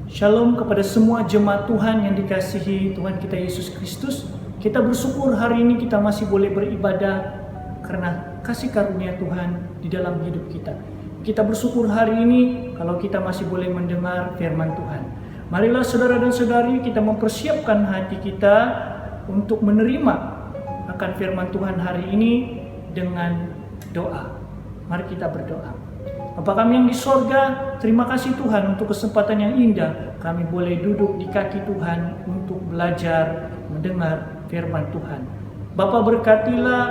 Shalom kepada semua jemaat Tuhan yang dikasihi Tuhan kita Yesus Kristus. Kita bersyukur hari ini kita masih boleh beribadah karena kasih karunia Tuhan di dalam hidup kita. Kita bersyukur hari ini kalau kita masih boleh mendengar firman Tuhan. Marilah saudara dan saudari kita mempersiapkan hati kita untuk menerima akan firman Tuhan hari ini dengan doa. Mari kita berdoa. Bapa kami yang di sorga, terima kasih Tuhan untuk kesempatan yang indah kami boleh duduk di kaki Tuhan untuk belajar mendengar firman Tuhan. Bapa berkatilah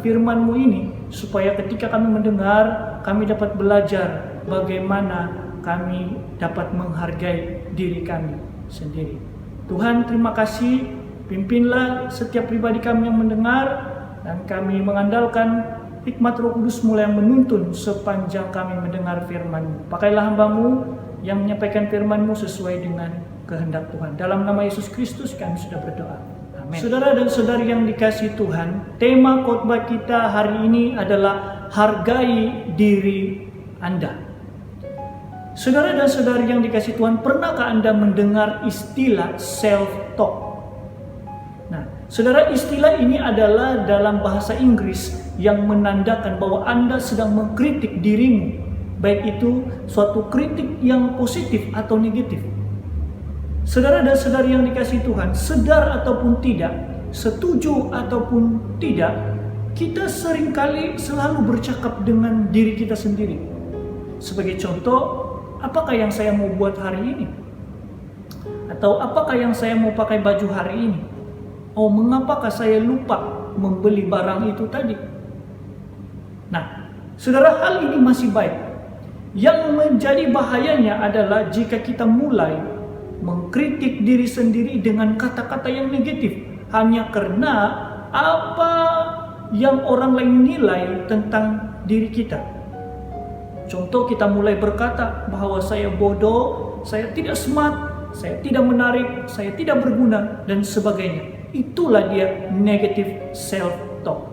firman-Mu ini supaya ketika kami mendengar, kami dapat belajar bagaimana kami dapat menghargai diri kami sendiri. Tuhan terima kasih, pimpinlah setiap pribadi kami yang mendengar dan kami mengandalkan hikmat Roh Kudus mulai yang menuntun sepanjang kami mendengar firman-Mu. Pakailah hamba-Mu yang menyampaikan firman-Mu sesuai dengan kehendak Tuhan. Dalam nama Yesus Kristus kami sudah berdoa. Amin. Saudara dan saudari yang dikasihi Tuhan, tema khotbah kita hari ini adalah hargai diri Anda. Saudara dan saudari yang dikasihi Tuhan, pernahkah Anda mendengar istilah self-talk? Saudara, istilah ini adalah dalam bahasa Inggris yang menandakan bahwa Anda sedang mengkritik dirimu, baik itu suatu kritik yang positif atau negatif. Saudara dan saudari yang dikasihi Tuhan, sadar ataupun tidak, setuju ataupun tidak, kita seringkali selalu bercakap dengan diri kita sendiri. Sebagai contoh, apakah yang saya mau buat hari ini? Atau apakah yang saya mau pakai baju hari ini? Oh, mengapakah saya lupa membeli barang itu tadi? Nah, saudara, hal ini masih baik. Yang menjadi bahayanya adalah jika kita mulai mengkritik diri sendiri dengan kata-kata yang negatif hanya karena apa yang orang lain nilai tentang diri kita. Contoh, kita mulai berkata bahwa saya bodoh, saya tidak smart, saya tidak menarik, saya tidak berguna, dan sebagainya. Itulah dia negative self-talk.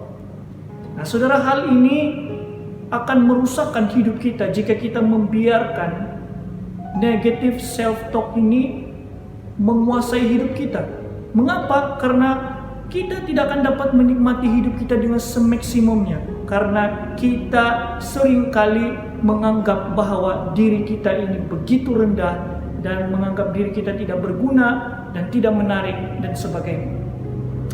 Nah, saudara, hal ini akan merusakkan hidup kita jika kita membiarkan negative self-talk ini menguasai hidup kita. Mengapa? Karena kita tidak akan dapat menikmati hidup kita dengan semaksimumnya. Karena kita seringkali menganggap bahwa diri kita ini begitu rendah dan menganggap diri kita tidak berguna dan tidak menarik dan sebagainya.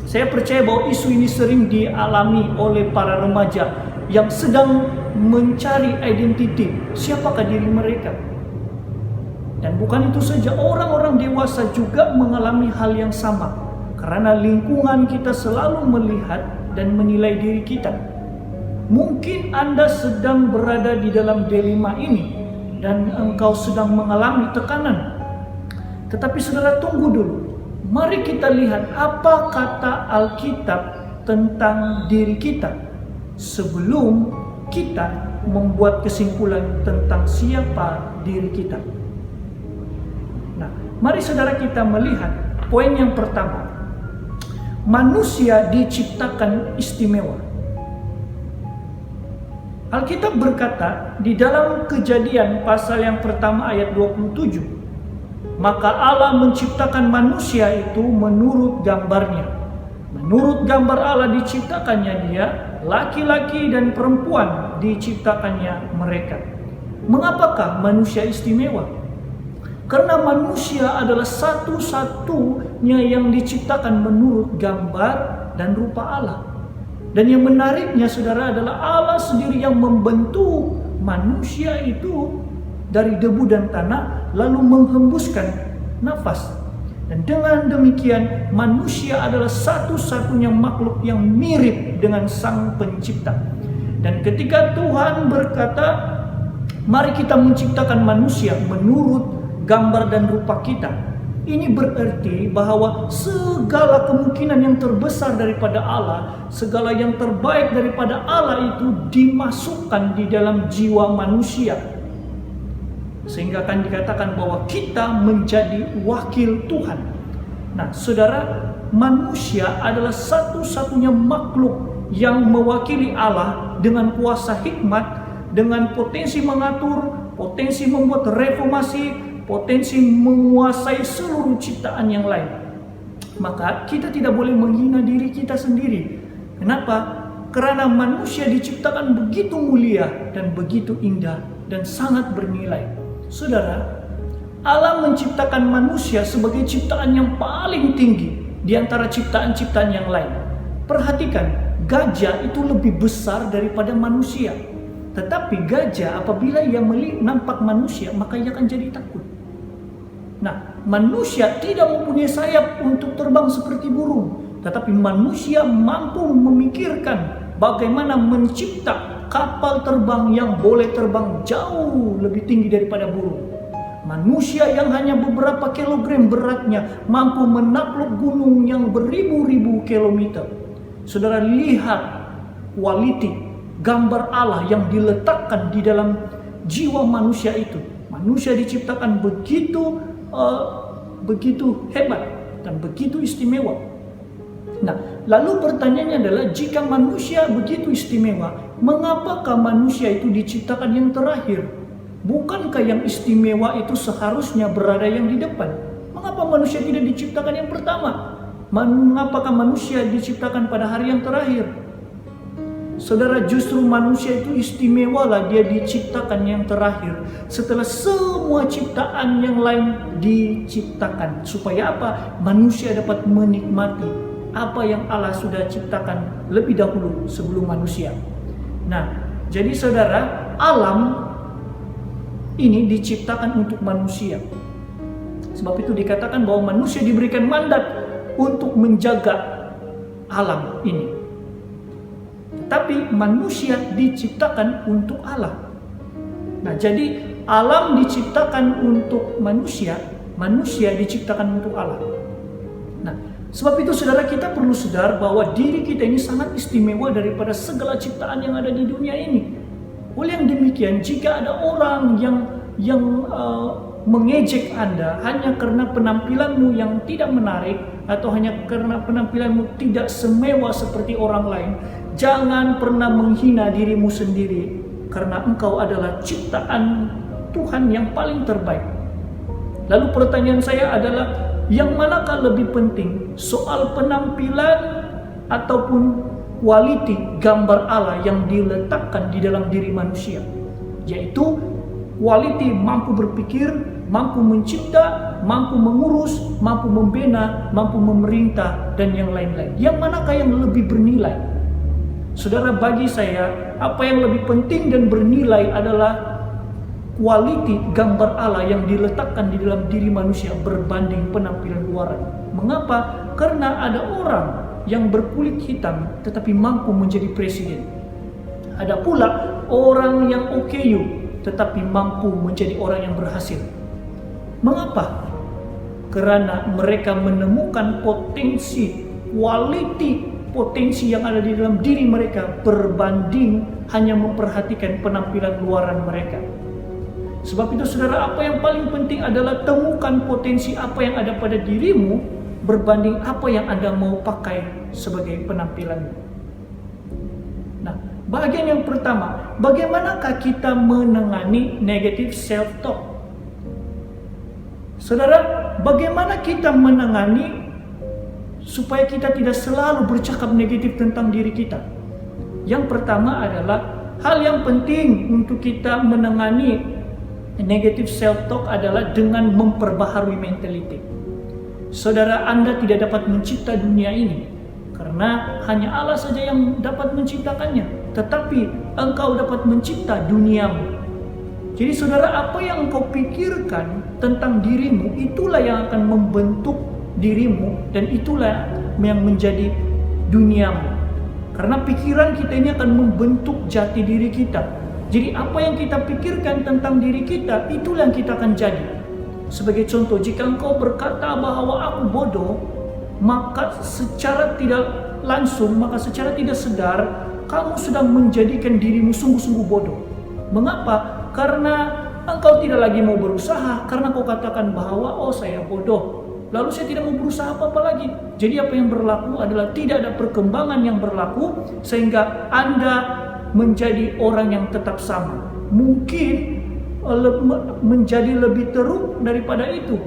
Saya percaya bahwa isu ini sering dialami oleh para remaja yang sedang mencari identiti, siapakah diri mereka. Dan bukan itu saja, orang-orang dewasa juga mengalami hal yang sama. Karena lingkungan kita selalu melihat dan menilai diri kita. Mungkin Anda sedang berada di dalam dilema ini dan engkau sedang mengalami tekanan. Tetapi saudara, tunggu dulu. Mari kita lihat apa kata Alkitab tentang diri kita sebelum kita membuat kesimpulan tentang siapa diri kita. Nah, mari saudara kita melihat poin yang pertama. Manusia diciptakan istimewa. Alkitab berkata di dalam Kejadian pasal yang pertama ayat 27. Maka Allah menciptakan manusia itu menurut gambarnya. Menurut gambar Allah diciptakannya dia, laki-laki dan perempuan diciptakannya mereka. Mengapakah manusia istimewa? Karena manusia adalah satu-satunya yang diciptakan menurut gambar dan rupa Allah. Dan yang menariknya saudara adalah Allah sendiri yang membentuk manusia itu dari debu dan tanah, lalu menghembuskan nafas. Dan dengan demikian manusia adalah satu-satunya makhluk yang mirip dengan Sang Pencipta. Dan ketika Tuhan berkata, mari kita menciptakan manusia menurut gambar dan rupa kita, ini berarti bahwa segala kemungkinan yang terbesar daripada Allah, segala yang terbaik daripada Allah itu dimasukkan di dalam jiwa manusia. Sehingga akan dikatakan bahwa kita menjadi wakil Tuhan. Nah, saudara, manusia adalah satu-satunya makhluk yang mewakili Allah dengan kuasa hikmat, dengan potensi mengatur, potensi membuat reformasi, potensi menguasai seluruh ciptaan yang lain. Maka kita tidak boleh menghina diri kita sendiri. Kenapa? Karena manusia diciptakan begitu mulia dan begitu indah dan sangat bernilai. Saudara, Allah menciptakan manusia sebagai ciptaan yang paling tinggi di antara ciptaan-ciptaan yang lain. Perhatikan, gajah itu lebih besar daripada manusia. Tetapi gajah apabila ia nampak manusia, maka ia akan jadi takut. Nah, manusia tidak mempunyai sayap untuk terbang seperti burung. Tetapi manusia mampu memikirkan bagaimana mencipta kapal terbang yang boleh terbang jauh lebih tinggi daripada burung. Manusia yang hanya beberapa kilogram beratnya mampu menakluk gunung yang beribu-ribu kilometer. Saudara, lihat quality gambar Allah yang diletakkan di dalam jiwa manusia itu. Manusia diciptakan begitu hebat dan begitu istimewa. Nah, lalu pertanyaannya adalah, jika manusia begitu istimewa, mengapakah manusia itu diciptakan yang terakhir? Bukankah yang istimewa itu seharusnya berada yang di depan? Mengapa manusia tidak diciptakan yang pertama? Mengapakah manusia diciptakan pada hari yang terakhir? Saudara, justru manusia itu istimewalah dia diciptakan yang terakhir setelah semua ciptaan yang lain diciptakan. Supaya apa? Manusia dapat menikmati apa yang Allah sudah ciptakan lebih dahulu sebelum manusia. Nah, jadi saudara, alam ini diciptakan untuk manusia. Sebab itu dikatakan bahwa manusia diberikan mandat untuk menjaga alam ini. Tetapi manusia diciptakan untuk Allah. Nah, jadi alam diciptakan untuk manusia, manusia diciptakan untuk Allah. Nah, sebab itu saudara, kita perlu sadar bahwa diri kita ini sangat istimewa daripada segala ciptaan yang ada di dunia ini. Oleh yang demikian, jika ada orang yang mengejek Anda hanya karena penampilanmu yang tidak menarik atau hanya karena penampilanmu tidak semewah seperti orang lain, jangan pernah menghina dirimu sendiri, karena engkau adalah ciptaan Tuhan yang paling terbaik. Lalu pertanyaan saya adalah, yang manakah lebih penting, soal penampilan ataupun quality gambar Allah yang diletakkan di dalam diri manusia? Yaitu quality mampu berpikir, mampu mencipta, mampu mengurus, mampu membina, mampu memerintah, dan yang lain-lain. Yang manakah yang lebih bernilai? Saudara, bagi saya, apa yang lebih penting dan bernilai adalah quality gambar Allah yang diletakkan di dalam diri manusia berbanding penampilan luaran. Mengapa? Karena ada orang yang berkulit hitam tetapi mampu menjadi presiden. Ada pula orang yang OKU tetapi mampu menjadi orang yang berhasil. Mengapa? Karena mereka menemukan potensi yang ada di dalam diri mereka berbanding hanya memperhatikan penampilan luaran mereka. Sebab itu saudara, apa yang paling penting adalah temukan potensi apa yang ada pada dirimu berbanding apa yang Anda mau pakai sebagai penampilanmu. Nah, bagian yang pertama, bagaimanakah kita menangani negative self-talk? Saudara, bagaimana kita menangani supaya kita tidak selalu bercakap negatif tentang diri kita? Yang pertama adalah, hal yang penting untuk kita menangani negative self-talk adalah dengan memperbaharui mentality. Saudara, Anda tidak dapat mencipta dunia ini karena hanya Allah saja yang dapat menciptakannya. Tetapi engkau dapat mencipta duniamu. Jadi saudara, apa yang engkau pikirkan tentang dirimu, itulah yang akan membentuk dirimu dan itulah yang menjadi duniamu. Karena pikiran kita ini akan membentuk jati diri kita. Jadi apa yang kita pikirkan tentang diri kita, itulah yang kita akan jadi. Sebagai contoh, jika engkau berkata bahwa aku bodoh, maka secara tidak langsung, maka secara tidak sadar, kamu sedang menjadikan dirimu sungguh-sungguh bodoh. Mengapa? Karena engkau tidak lagi mau berusaha, karena kau katakan bahwa oh saya bodoh, lalu saya tidak mau berusaha apa-apa lagi. Jadi apa yang berlaku adalah tidak ada perkembangan yang berlaku, sehingga Anda menjadi orang yang tetap sama. Mungkin menjadi lebih teruk daripada itu.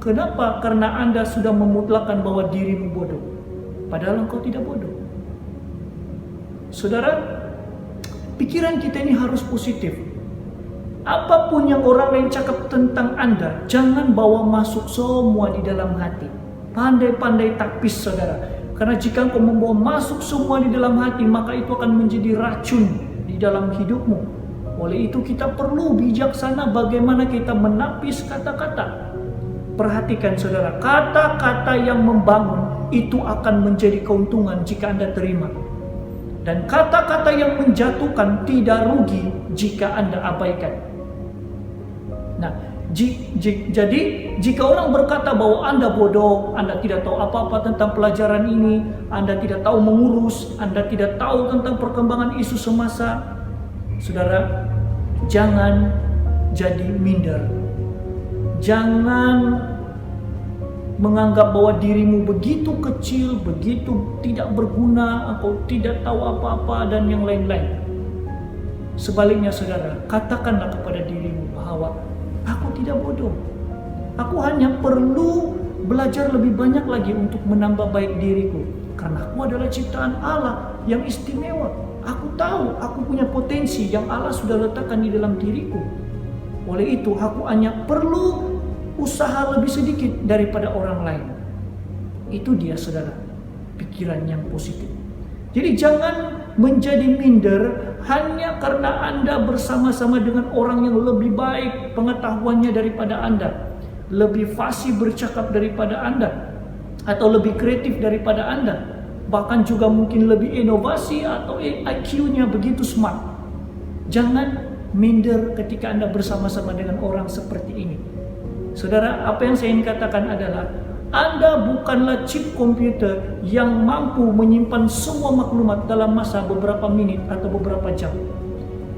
Kenapa? Karena Anda sudah memutlakkan bahwa dirimu bodoh, padahal engkau tidak bodoh. Saudara, pikiran kita ini harus positif. Apapun yang orang lain cakap tentang Anda, jangan bawa masuk semua di dalam hati. Pandai-pandai tapis, saudara. Karena jika engkau membawa masuk semua di dalam hati, maka itu akan menjadi racun di dalam hidupmu. Oleh itu kita perlu bijaksana bagaimana kita menapis kata-kata. Perhatikan saudara, kata-kata yang membangun itu akan menjadi keuntungan jika Anda terima. Dan kata-kata yang menjatuhkan tidak rugi jika Anda abaikan. Nah, jadi jika orang berkata bahwa Anda bodoh, Anda tidak tahu apa-apa tentang pelajaran ini, Anda tidak tahu mengurus, Anda tidak tahu tentang perkembangan isu semasa, saudara, jangan jadi minder. Jangan menganggap bahwa dirimu begitu kecil, begitu tidak berguna, engkau tidak tahu apa-apa dan yang lain-lain. Sebaliknya saudara, katakanlah kepada dirimu bahwa aku tidak bodoh. Aku hanya perlu belajar lebih banyak lagi untuk menambah baik diriku. Karena aku adalah ciptaan Allah yang istimewa. Aku tahu aku punya potensi yang Allah sudah letakkan di dalam diriku. Oleh itu aku hanya perlu usaha lebih sedikit daripada orang lain. Itu dia saudara, pikiran yang positif. Jadi jangan menjadi minder hanya karena Anda bersama-sama dengan orang yang lebih baik pengetahuannya daripada Anda, lebih fasih bercakap daripada Anda, atau lebih kreatif daripada Anda, bahkan juga mungkin lebih inovasi atau IQ-nya begitu smart. Jangan minder ketika Anda bersama-sama dengan orang seperti ini. Saudara, apa yang saya ingin katakan adalah Anda bukanlah chip komputer yang mampu menyimpan semua maklumat dalam masa beberapa menit atau beberapa jam.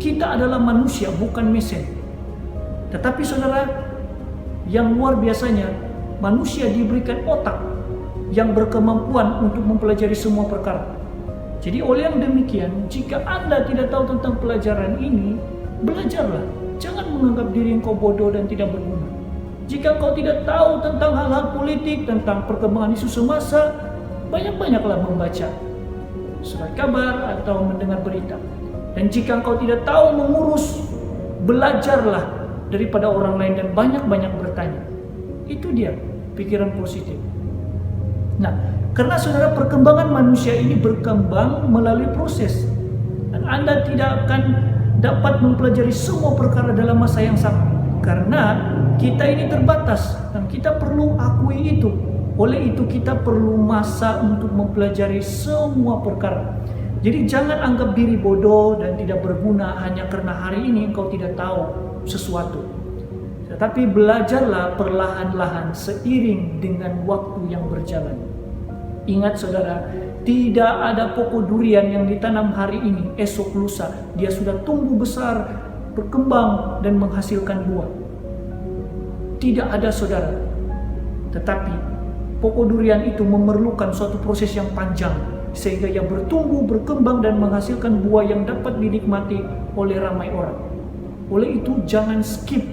Kita adalah manusia, bukan mesin. Tetapi saudara, yang luar biasanya, manusia diberikan otak yang berkemampuan untuk mempelajari semua perkara. Jadi oleh yang demikian, jika Anda tidak tahu tentang pelajaran ini, belajarlah. Jangan menganggap diri engkau bodoh dan tidak berguna. Jika kau tidak tahu tentang hal-hal politik, tentang perkembangan isu semasa, banyak-banyaklah membaca surat kabar atau mendengar berita. Dan jika kau tidak tahu mengurus, belajarlah daripada orang lain dan banyak-banyak bertanya. Itu dia pikiran positif. Nah, karena saudara, perkembangan manusia ini berkembang melalui proses. Dan Anda tidak akan dapat mempelajari semua perkara dalam masa yang sama. Karena kita ini terbatas dan kita perlu akui itu. Oleh itu kita perlu masa untuk mempelajari semua perkara. Jadi jangan anggap diri bodoh dan tidak berguna hanya karena hari ini engkau tidak tahu sesuatu. Tetapi belajarlah perlahan-lahan seiring dengan waktu yang berjalan. Ingat saudara, tidak ada pokok durian yang ditanam hari ini, esok lusa dia sudah tumbuh besar, berkembang dan menghasilkan buah. Tidak ada saudara. Tetapi pokok durian itu memerlukan suatu proses yang panjang sehingga ia bertumbuh, berkembang dan menghasilkan buah yang dapat dinikmati oleh ramai orang. Oleh itu jangan skip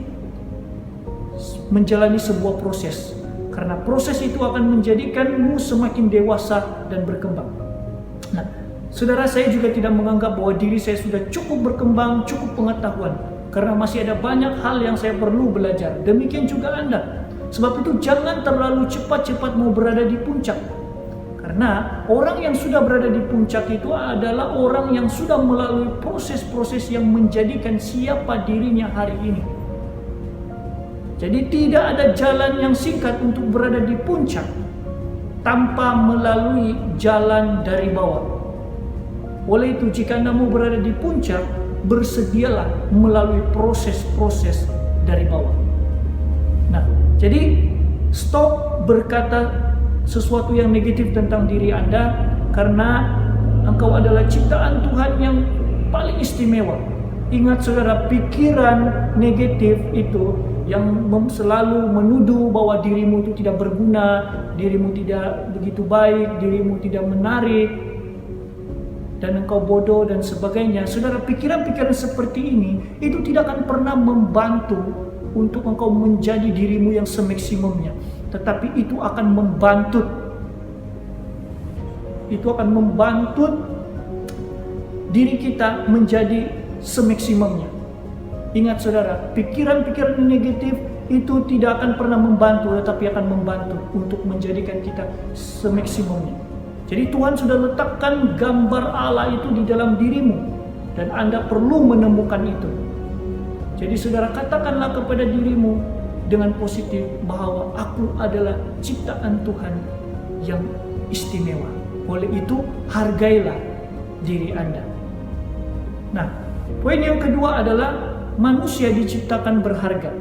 menjalani sebuah proses, karena proses itu akan menjadikanmu semakin dewasa dan berkembang. Nah, saudara, saya juga tidak menganggap bahwa diri saya sudah cukup berkembang, cukup pengetahuan, karena masih ada banyak hal yang saya perlu belajar. Demikian juga Anda. Sebab itu jangan terlalu cepat-cepat mau berada di puncak. Karena orang yang sudah berada di puncak itu adalah orang yang sudah melalui proses-proses yang menjadikan siapa dirinya hari ini. Jadi tidak ada jalan yang singkat untuk berada di puncak tanpa melalui jalan dari bawah. Oleh itu jika Anda mau berada di puncak, bersedialah melalui proses-proses dari bawah. Nah, jadi stop berkata sesuatu yang negatif tentang diri Anda, karena engkau adalah ciptaan Tuhan yang paling istimewa. Ingat saudara, pikiran negatif itu yang selalu menuduh bahwa dirimu itu tidak berguna, dirimu tidak begitu baik, dirimu tidak menarik, dan engkau bodoh dan sebagainya. Saudara, pikiran-pikiran seperti ini itu tidak akan pernah membantu untuk engkau menjadi dirimu yang semaksimumnya. Tetapi itu akan membantut. Itu akan membantut diri kita menjadi semaksimumnya. Ingat saudara, pikiran-pikiran negatif itu tidak akan pernah membantu, tetapi akan membantu untuk menjadikan kita semaksimumnya. Jadi Tuhan sudah letakkan gambar Allah itu di dalam dirimu, dan Anda perlu menemukan itu. Jadi saudara, katakanlah kepada dirimu dengan positif bahwa aku adalah ciptaan Tuhan yang istimewa. Oleh itu, hargailah diri Anda. Nah, poin yang kedua adalah manusia diciptakan berharga.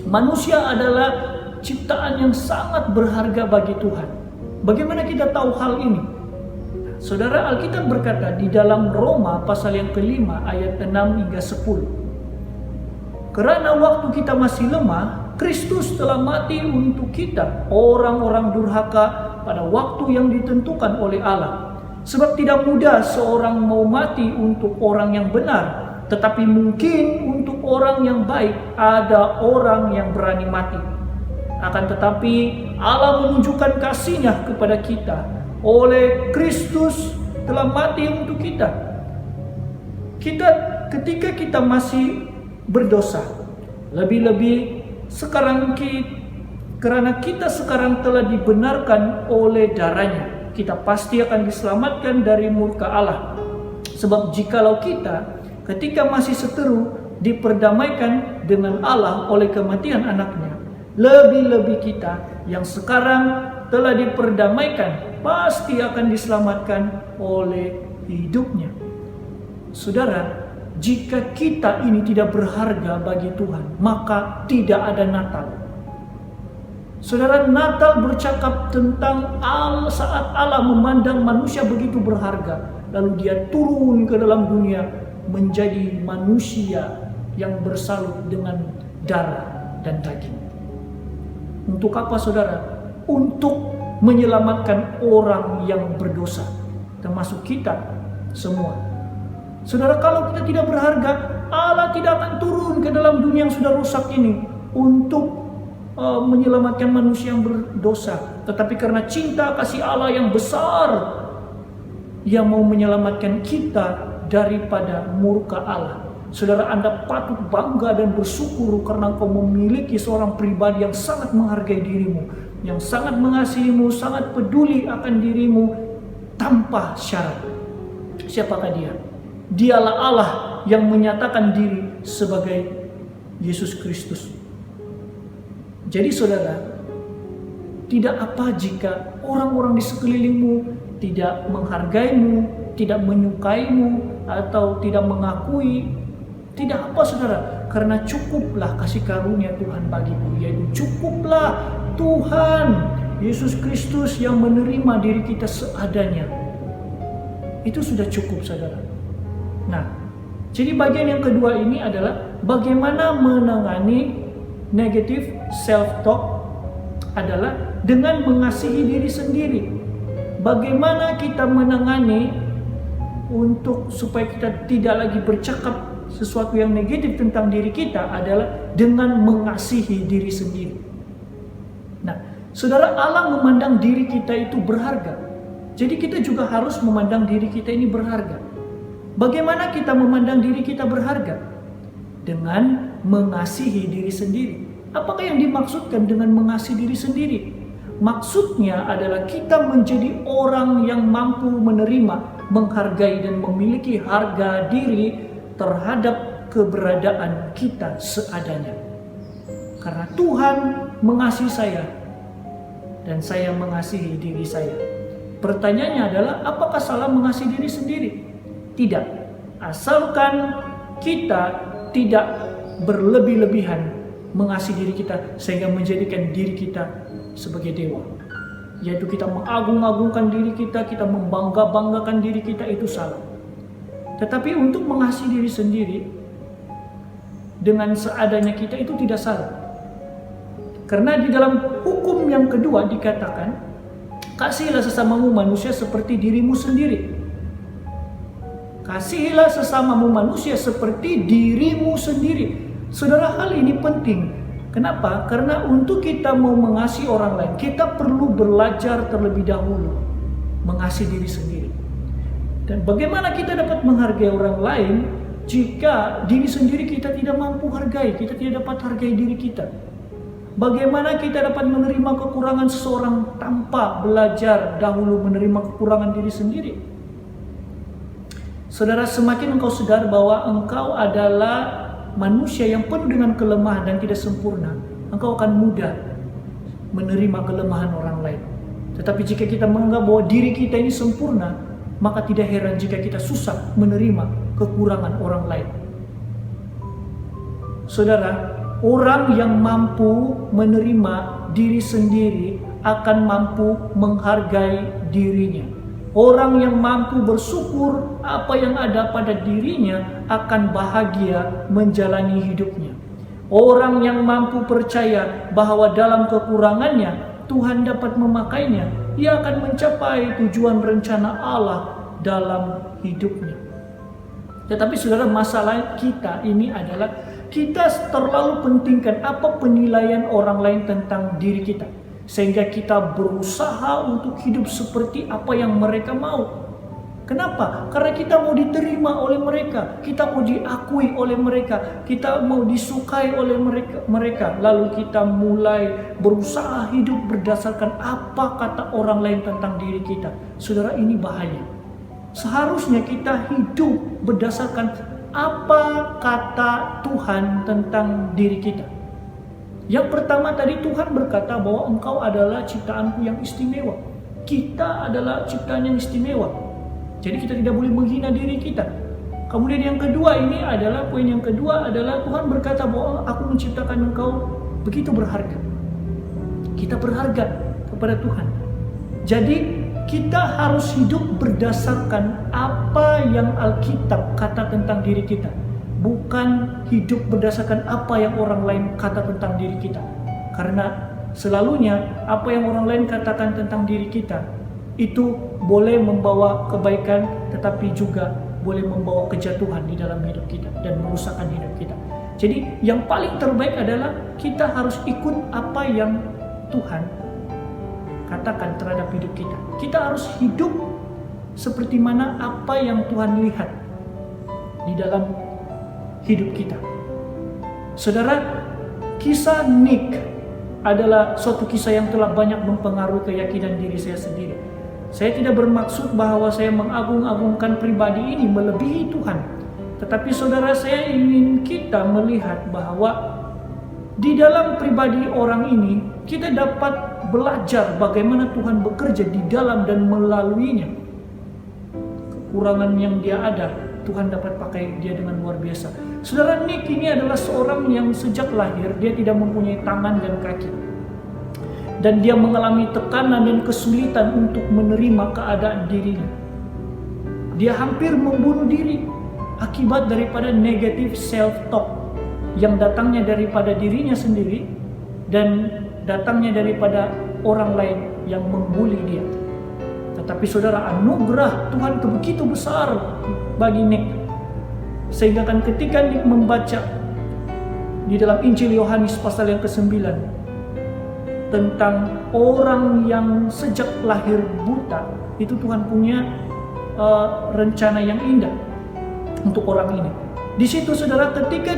Manusia adalah ciptaan yang sangat berharga bagi Tuhan. Bagaimana kita tahu hal ini? Saudara, Alkitab berkata di dalam Roma pasal yang kelima ayat 6 hingga 10. Karena waktu kita masih lemah, Kristus telah mati untuk kita, orang-orang durhaka, pada waktu yang ditentukan oleh Allah. Sebab tidak mudah seorang mau mati untuk orang yang benar, tetapi mungkin untuk orang yang baik ada orang yang berani mati. Akan tetapi Allah menunjukkan kasih-Nya kepada kita oleh Kristus telah mati untuk kita. Ketika kita masih berdosa, lebih-lebih sekarang karena kita sekarang telah dibenarkan oleh darah-Nya, kita pasti akan diselamatkan dari murka Allah. Sebab jikalau kita ketika masih seteru diperdamaikan dengan Allah oleh kematian anaknya, lebih-lebih kita yang sekarang telah diperdamaikan pasti akan diselamatkan oleh hidupnya. Saudara, jika kita ini tidak berharga bagi Tuhan, maka tidak ada Natal. Saudara, Natal bercakap tentang saat Allah memandang manusia begitu berharga, lalu Dia turun ke dalam dunia menjadi manusia yang bersalut dengan darah dan daging. Untuk apa saudara? Untuk menyelamatkan orang yang berdosa, termasuk kita semua. Saudara, kalau kita tidak berharga, Allah tidak akan turun ke dalam dunia yang sudah rusak ini untuk menyelamatkan manusia yang berdosa. Tetapi karena cinta kasih Allah yang besar, Ia mau menyelamatkan kita daripada murka Allah. Saudara, Anda patut bangga dan bersyukur karena engkau memiliki seorang pribadi yang sangat menghargai dirimu, yang sangat mengasihimu, sangat peduli akan dirimu tanpa syarat. Siapakah Dia? Dialah Allah yang menyatakan diri sebagai Yesus Kristus. Jadi saudara, tidak apa jika orang-orang di sekelilingmu tidak menghargaimu, tidak menyukaimu, atau tidak mengakui. Tidak apa saudara, karena cukuplah kasih karunia Tuhan bagimu, yaitu cukuplah Tuhan Yesus Kristus yang menerima diri kita seadanya. Itu sudah cukup saudara. Nah, jadi bagian yang kedua ini adalah bagaimana menangani negative self-talk adalah dengan mengasihi diri sendiri. Bagaimana kita menangani untuk supaya kita tidak lagi bercakap sesuatu yang negatif tentang diri kita adalah dengan mengasihi diri sendiri. Nah, saudara, Allah memandang diri kita itu berharga. Jadi kita juga harus memandang diri kita ini berharga. Bagaimana kita memandang diri kita berharga? Dengan mengasihi diri sendiri. Apakah yang dimaksudkan dengan mengasihi diri sendiri? Maksudnya adalah kita menjadi orang yang mampu menerima, menghargai dan memiliki harga diri terhadap keberadaan kita seadanya. Karena Tuhan mengasihi saya dan saya mengasihi diri saya. Pertanyaannya adalah, apakah salah mengasihi diri sendiri? Tidak. Asalkan kita tidak berlebih-lebihan mengasihi diri kita sehingga menjadikan diri kita sebagai dewa. Yaitu kita mengagung-agungkan diri kita membangga-banggakan diri kita, itu salah. Tetapi untuk mengasihi diri sendiri dengan seadanya kita itu tidak salah. Karena di dalam hukum yang kedua dikatakan, kasihilah sesamamu manusia seperti dirimu sendiri. Kasihilah sesamamu manusia seperti dirimu sendiri. Saudara, hal ini penting. Kenapa? Karena untuk kita mau mengasihi orang lain, kita perlu belajar terlebih dahulu mengasihi diri sendiri. Dan bagaimana kita dapat menghargai orang lain jika diri sendiri kita tidak mampu hargai, kita tidak dapat hargai diri kita? Bagaimana kita dapat menerima kekurangan seseorang tanpa belajar dahulu menerima kekurangan diri sendiri? Saudara, semakin engkau sadar bahwa engkau adalah manusia yang penuh dengan kelemahan dan tidak sempurna, engkau akan mudah menerima kelemahan orang lain. Tetapi jika kita menganggap bahwa diri kita ini sempurna, maka tidak heran jika kita susah menerima kekurangan orang lain. Saudara, orang yang mampu menerima diri sendiri akan mampu menghargai dirinya. Orang yang mampu bersyukur apa yang ada pada dirinya akan bahagia menjalani hidupnya. Orang yang mampu percaya bahwa dalam kekurangannya Tuhan dapat memakainya, ia akan mencapai tujuan rencana Allah dalam hidupnya. Tetapi saudara, masalah kita ini adalah kita terlalu pentingkan apa penilaian orang lain tentang diri kita, sehingga kita berusaha untuk hidup seperti apa yang mereka mau. Kenapa? Karena kita mau diterima oleh mereka, kita mau diakui oleh mereka, kita mau disukai oleh mereka. Lalu kita mulai berusaha hidup berdasarkan apa kata orang lain tentang diri kita. Saudara, ini bahaya. Seharusnya kita hidup berdasarkan apa kata Tuhan tentang diri kita. Yang pertama tadi, Tuhan berkata bahwa engkau adalah ciptaanku yang istimewa. Kita adalah ciptaan yang istimewa. Jadi kita tidak boleh menghina diri kita. Kemudian yang kedua ini adalah, poin yang kedua adalah Tuhan berkata bahwa aku menciptakan engkau begitu berharga. Kita berharga kepada Tuhan. Jadi kita harus hidup berdasarkan apa yang Alkitab kata tentang diri kita, bukan hidup berdasarkan apa yang orang lain kata tentang diri kita. Karena selalunya apa yang orang lain katakan tentang diri kita itu boleh membawa kebaikan, tetapi juga boleh membawa kejatuhan di dalam hidup kita dan merusakkan hidup kita. Jadi yang paling terbaik adalah kita harus ikut apa yang Tuhan katakan terhadap hidup kita. Kita harus hidup seperti mana apa yang Tuhan lihat di dalam hidup kita. Saudara, kisah Nick adalah suatu kisah yang telah banyak mempengaruhi keyakinan diri saya sendiri. Saya tidak bermaksud bahwa saya mengagung-agungkan pribadi ini melebihi Tuhan. Tetapi saudara, saya ingin kita melihat bahwa di dalam pribadi orang ini kita dapat belajar bagaimana Tuhan bekerja di dalam dan melaluinya. Kekurangan yang dia ada, Tuhan dapat pakai dia dengan luar biasa. Saudara, Nick ini adalah seorang yang sejak lahir dia tidak mempunyai tangan dan kaki. Dan dia mengalami tekanan dan kesulitan untuk menerima keadaan dirinya. Dia hampir membunuh diri akibat daripada negative self-talk yang datangnya daripada dirinya sendiri dan datangnya daripada orang lain yang membuli dia. Tetapi saudara, anugerah Tuhan begitu besar bagi Nick, sehingga kan ketika Nick membaca di dalam Injil Yohanes pasal yang ke-9 tentang orang yang sejak lahir buta, itu Tuhan punya rencana yang indah untuk orang ini. Di situ saudara, ketika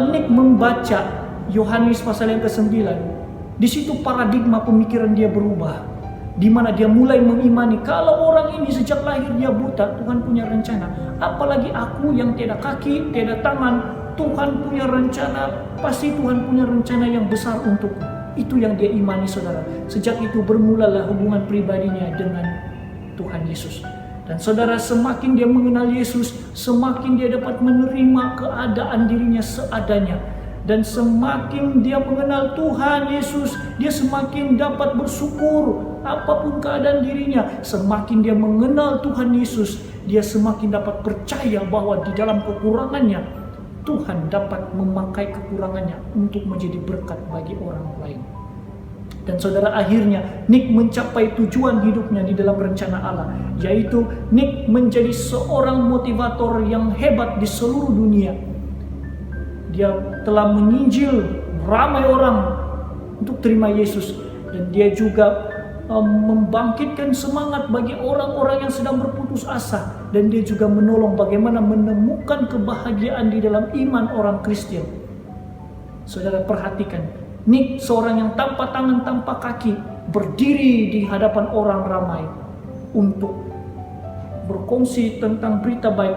Nick membaca Yohanes pasal yang ke-9, di situ paradigma pemikiran dia berubah, di mana dia mulai mengimani kalau orang ini sejak lahir dia buta, Tuhan punya rencana. Apalagi aku yang tiada kaki, tiada tangan, Tuhan punya rencana, pasti Tuhan punya rencana yang besar untukku. Itu yang dia imani saudara. Sejak itu bermulalah hubungan pribadinya dengan Tuhan Yesus. Dan saudara, semakin dia mengenal Yesus, semakin dia dapat menerima keadaan dirinya seadanya. Dan semakin dia mengenal Tuhan Yesus, dia semakin dapat bersyukur apapun keadaan dirinya. Semakin dia mengenal Tuhan Yesus, dia semakin dapat percaya bahwa di dalam kekurangannya Tuhan dapat memakai kekurangannya untuk menjadi berkat bagi orang lain. Dan saudara, akhirnya Nick mencapai tujuan hidupnya di dalam rencana Allah, yaitu Nick menjadi seorang motivator yang hebat di seluruh dunia. Dia telah menginjil ramai orang untuk terima Yesus, dan dia juga membangkitkan semangat bagi orang-orang yang sedang berputus asa, dan dia juga menolong bagaimana menemukan kebahagiaan di dalam iman orang Kristen. Saudara, perhatikan, Nick seorang yang tanpa tangan tanpa kaki berdiri di hadapan orang ramai untuk berkongsi tentang berita baik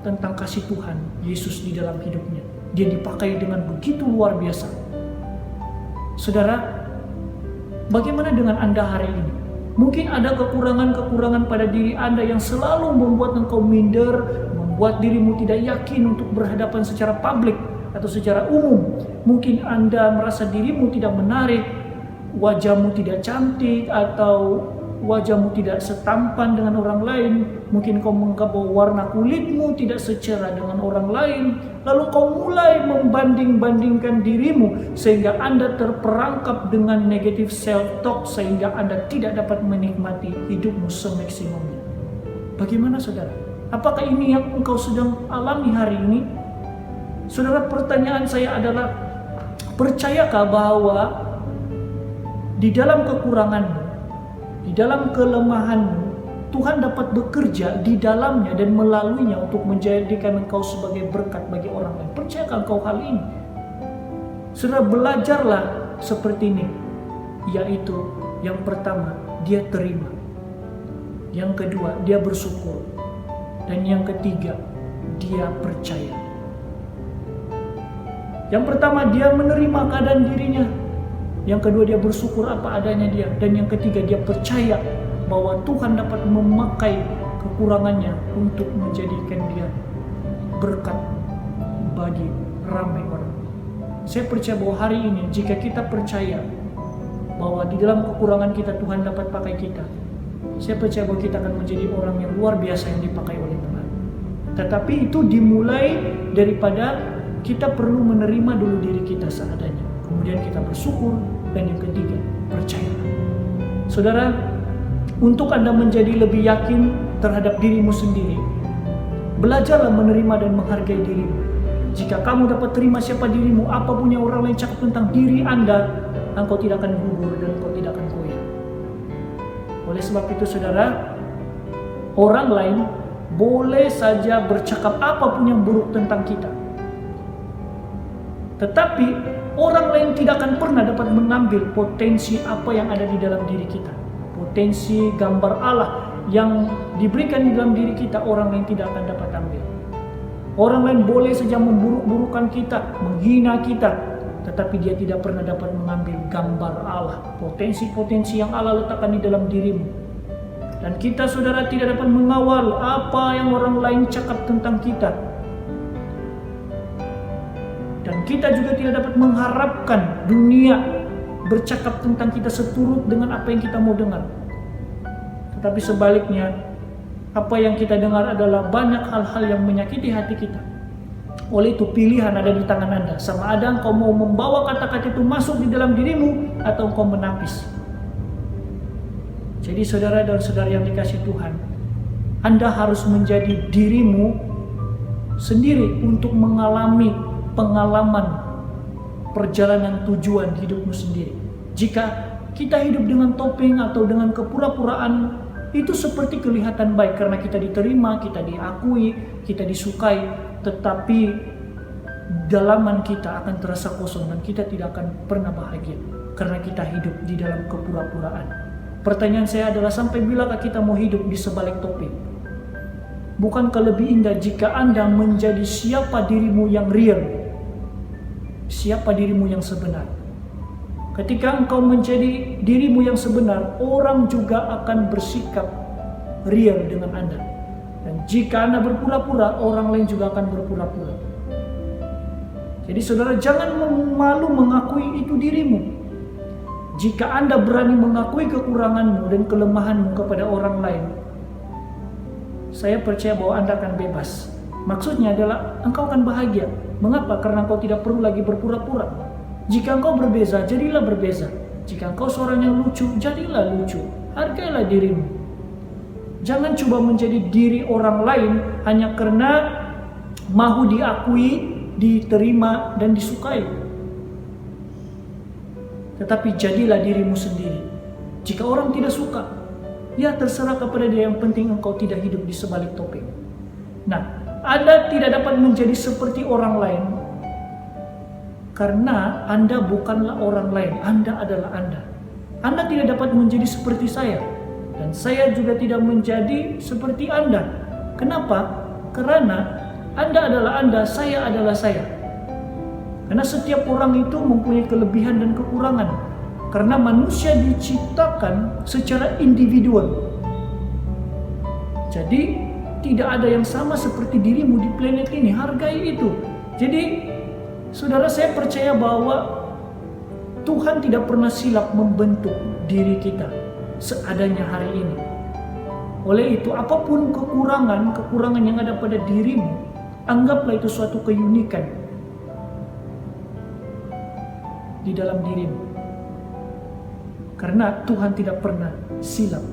tentang kasih Tuhan Yesus di dalam hidupnya. Dia dipakai dengan begitu luar biasa. Saudara, bagaimana dengan Anda hari ini? Mungkin ada kekurangan-kekurangan pada diri Anda yang selalu membuat engkau minder, membuat dirimu tidak yakin untuk berhadapan secara publik atau secara umum. Mungkin Anda merasa dirimu tidak menarik, wajahmu tidak cantik, atau wajahmu tidak setampan dengan orang lain. Mungkin kau menganggap bahwa warna kulitmu tidak secerah dengan orang lain. Lalu kau mulai membanding-bandingkan dirimu sehingga Anda terperangkap dengan negative self-talk, sehingga Anda tidak dapat menikmati hidupmu semaksimumnya. Bagaimana saudara? Apakah ini yang engkau sedang alami hari ini? Saudara, pertanyaan saya adalah, percayakah bahwa di dalam kekuranganmu, di dalam kelemahanmu, Tuhan dapat bekerja di dalamnya dan melaluinya untuk menjadikan engkau sebagai berkat bagi orang lain? Percayakah engkau hal ini? Saudara, belajarlah seperti ini, yaitu yang pertama, dia terima. Yang kedua, dia bersyukur. Dan yang ketiga, dia percaya. Yang pertama, dia menerima keadaan dirinya. Yang kedua, dia bersyukur apa adanya dia. Dan yang ketiga, dia percaya bahwa Tuhan dapat memakai kekurangannya untuk menjadikan dia berkat bagi ramai orang. Saya percaya bahwa hari ini, jika kita percaya bahwa di dalam kekurangan kita Tuhan dapat pakai kita, saya percaya bahwa kita akan menjadi orang yang luar biasa yang dipakai oleh Tuhan. Tetapi itu dimulai daripada kita perlu menerima dulu diri kita seadanya. Kemudian kita bersyukur. Dan yang ketiga, percayalah. Saudara, untuk Anda menjadi lebih yakin terhadap dirimu sendiri, belajarlah menerima dan menghargai dirimu. Jika kamu dapat terima siapa dirimu, apapun yang orang lain cakap tentang diri Anda, engkau tidak akan gugur dan engkau tidak akan goyah. Oleh sebab itu saudara, orang lain boleh saja bercakap apapun yang buruk tentang kita, tetapi orang lain tidak akan pernah dapat mengambil potensi apa yang ada di dalam diri kita. Potensi gambar Allah yang diberikan di dalam diri kita, orang lain tidak akan dapat ambil. Orang lain boleh saja memburuk-burukan kita, menghina kita, tetapi dia tidak pernah dapat mengambil gambar Allah, potensi-potensi yang Allah letakkan di dalam dirimu. Dan kita saudara tidak dapat mengawal apa yang orang lain cakap tentang kita. Dan kita juga tidak dapat mengharapkan dunia bercakap tentang kita seturut dengan apa yang kita mau dengar. Tetapi sebaliknya, apa yang kita dengar adalah banyak hal-hal yang menyakiti hati kita. Oleh itu pilihan ada di tangan Anda. Sama ada engkau mau membawa kata-kata itu masuk di dalam dirimu atau engkau menapis. Jadi saudara dan saudari yang dikasihi Tuhan, Anda harus menjadi dirimu sendiri untuk mengalami pengalaman perjalanan tujuan hidupmu sendiri. Jika kita hidup dengan topeng atau dengan kepura-puraan, itu seperti kelihatan baik karena kita diterima, kita diakui, kita disukai, tetapi dalaman kita akan terasa kosong dan kita tidak akan pernah bahagia karena kita hidup di dalam kepura-puraan. Pertanyaan saya adalah, sampai bilakah kita mau hidup di sebalik topeng? Bukankah lebih indah jika Anda menjadi siapa dirimu yang real? Siapa dirimu yang sebenar? Ketika engkau menjadi dirimu yang sebenar, orang juga akan bersikap real dengan Anda. Dan jika Anda berpura-pura, orang lain juga akan berpura-pura. Jadi saudara, jangan malu mengakui itu dirimu. Jika Anda berani mengakui kekuranganmu dan kelemahanmu kepada orang lain, saya percaya bahwa Anda akan bebas. Maksudnya adalah engkau akan bahagia. Mengapa? Karena engkau tidak perlu lagi berpura-pura. Jika engkau berbeza, jadilah berbeza. Jika engkau seorang yang lucu, jadilah lucu. Hargailah dirimu. Jangan coba menjadi diri orang lain hanya karena mahu diakui, diterima, dan disukai. Tetapi jadilah dirimu sendiri. Jika orang tidak suka, ya terserah kepada dia, yang penting engkau tidak hidup di sebalik topeng. Nah, Anda tidak dapat menjadi seperti orang lain karena Anda bukanlah orang lain, Anda adalah Anda. Anda tidak dapat menjadi seperti saya, dan saya juga tidak menjadi seperti Anda. Kenapa? Karena Anda adalah Anda, saya adalah saya. Karena setiap orang itu mempunyai kelebihan dan kekurangan. Karena manusia diciptakan secara individual. Jadi tidak ada yang sama seperti dirimu di planet ini. Hargai itu. Jadi saudara, saya percaya bahwa Tuhan tidak pernah silap membentuk diri kita seadanya hari ini. Oleh itu, apapun kekurangan yang ada pada dirimu, anggaplah itu suatu keunikan di dalam dirimu. Karena Tuhan tidak pernah silap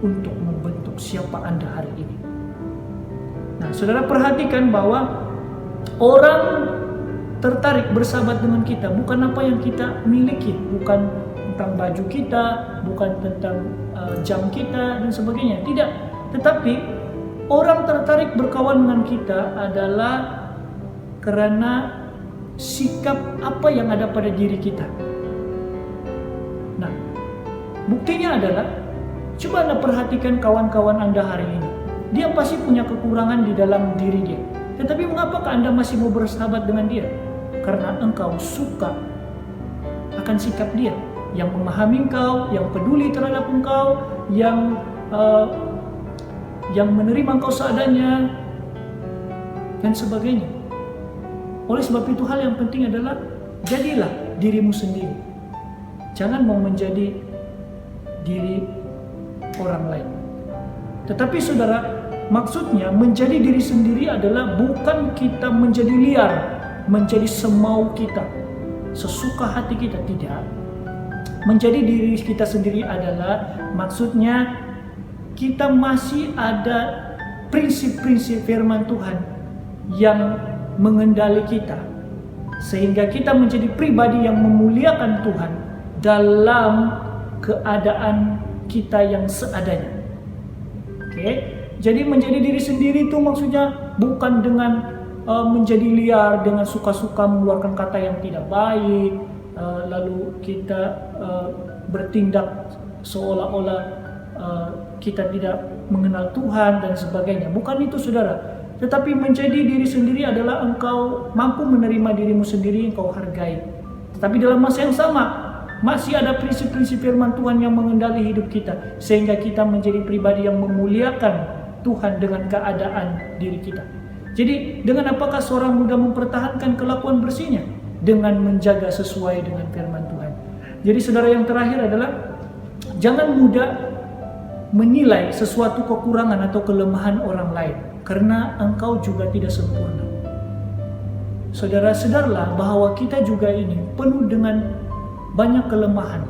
untuk membentuk siapa Anda hari ini. Nah, saudara perhatikan bahwa orang tertarik bersahabat dengan kita bukan apa yang kita miliki, bukan tentang baju kita, bukan tentang jam kita dan sebagainya. Tidak, tetapi orang tertarik berkawan dengan kita adalah karena sikap apa yang ada pada diri kita. Nah, buktinya adalah, coba Anda perhatikan kawan-kawan Anda hari ini. Dia pasti punya kekurangan di dalam diri dia. Tetapi mengapakah Anda masih mau bersahabat dengan dia? Karena engkau suka akan sikap dia, yang memahami engkau, yang peduli terhadap engkau, yang menerima engkau seadanya, dan sebagainya. Oleh sebab itu, hal yang penting adalah jadilah dirimu sendiri. Jangan mau menjadi diri orang lain. Tetapi saudara, maksudnya menjadi diri sendiri adalah bukan kita menjadi liar, menjadi semau kita, sesuka hati kita, tidak. Menjadi diri kita sendiri adalah maksudnya kita masih ada prinsip-prinsip firman Tuhan yang mengendali kita, sehingga kita menjadi pribadi yang memuliakan Tuhan dalam keadaan kita yang seadanya. Oke? Jadi menjadi diri sendiri itu maksudnya bukan dengan menjadi liar, dengan suka-suka mengeluarkan kata yang tidak baik, lalu kita bertindak seolah-olah kita tidak mengenal Tuhan dan sebagainya. Bukan itu saudara. Tetapi menjadi diri sendiri adalah engkau mampu menerima dirimu sendiri, engkau hargai. Tetapi dalam masa yang sama, masih ada prinsip-prinsip firman Tuhan yang mengendali hidup kita, sehingga kita menjadi pribadi yang memuliakan Tuhan dengan keadaan diri kita. Jadi dengan apakah seorang muda mempertahankan kelakuan bersihnya? Dengan menjaga sesuai dengan firman Tuhan. Jadi saudara, yang terakhir adalah jangan mudah menilai sesuatu kekurangan atau kelemahan orang lain, karena engkau juga tidak sempurna. Saudara, sadarlah bahwa kita juga ini penuh dengan banyak kelemahan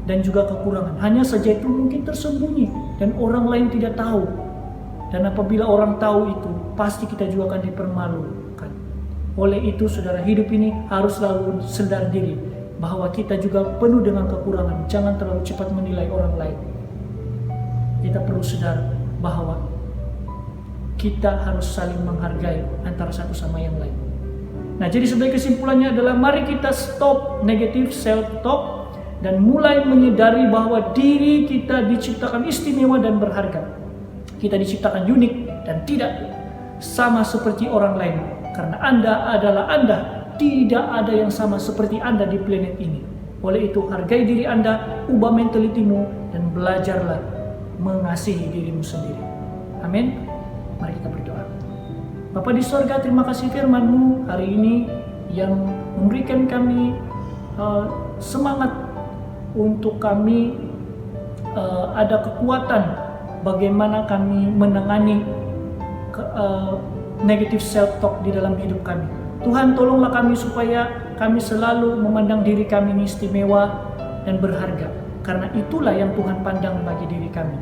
dan juga kekurangan. Hanya saja itu mungkin tersembunyi dan orang lain tidak tahu. Dan apabila orang tahu itu, pasti kita juga akan dipermalukan. Oleh itu saudara, hidup ini harus selalu sadar diri bahwa kita juga penuh dengan kekurangan. Jangan terlalu cepat menilai orang lain. Kita perlu sadar bahwa kita harus saling menghargai antara satu sama yang lain. Nah, jadi sebagai kesimpulannya adalah mari kita stop negative self-talk dan mulai menyadari bahwa diri kita diciptakan istimewa dan berharga. Kita diciptakan unik dan tidak sama seperti orang lain. Karena Anda adalah Anda, tidak ada yang sama seperti Anda di planet ini. Oleh itu, hargai diri Anda, ubah mentalitimu, dan belajarlah mengasihi dirimu sendiri. Amin. Mari kita berdoa. Bapa di sorga, terima kasih firman-Mu hari ini yang memberikan kami semangat untuk kami ada kekuatan bagaimana kami menangani negative self-talk di dalam hidup kami. Tuhan, tolonglah kami supaya kami selalu memandang diri kami ini istimewa dan berharga, karena itulah yang Tuhan pandang bagi diri kami.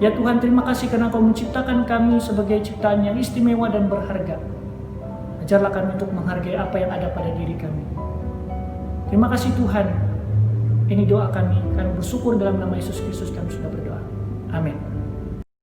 Ya Tuhan, terima kasih karena Kau menciptakan kami sebagai ciptaan yang istimewa dan berharga. Ajarlah kami untuk menghargai apa yang ada pada diri kami. Terima kasih Tuhan. Ini doa kami bersyukur dalam nama Yesus Kristus kami sudah berdoa. Amin.